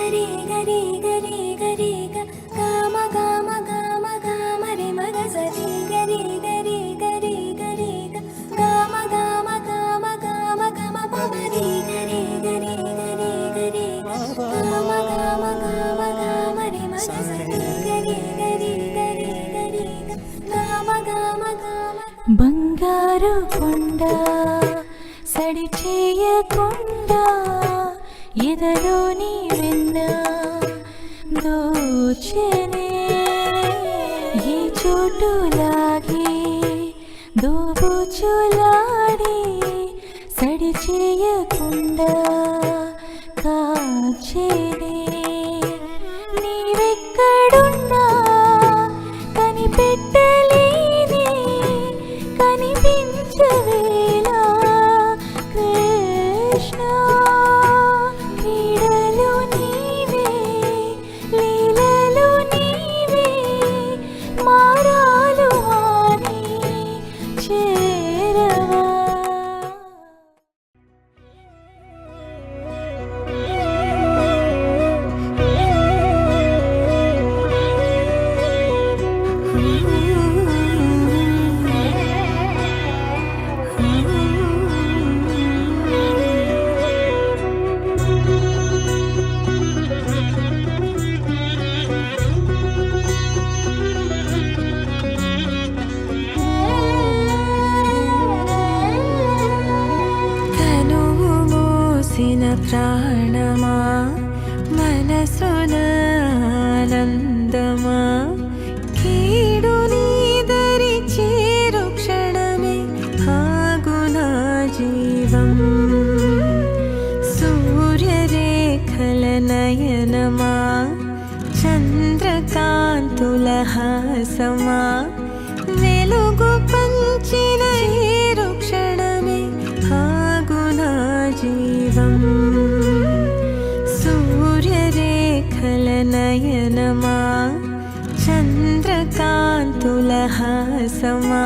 గరి గరి గరి గరి గమ గమ గమ గమ రి మగ సరి గరి గరి గరి గరి గమ గమ గమ గమ గమ పమరి గరి గరి గరి గరి గమ గమ గమ గమ రి మగ సరి గరి గరి గరి గరి గమ గమ గమ బంగారు కొండ సడి చేయకుండా ఎదలోని వెన్న దోచెనే ఈ చోటులాగే దోబుచులాడి సడి చేయకుండా కాచెనే నీవెక్కడున్నా కనిపెట్టలేని కనిపించవేలా కృష్ణ క్రీడలు నీవే లీలలు నీవే మారాలు అని చేరవా ప్రాణమా మనసున ఆనందమా కీడు నీదరి చేరు క్షణమే ఆగునా జీవం సూర్యరేఖల నయనమా చంద్రకాంతుల హాసమా వెలుగు పంచిన చేరు క్షణమే ఆగునా జీవం సూర్యరేఖల నయనమా చంద్రకాంతుల హాసమా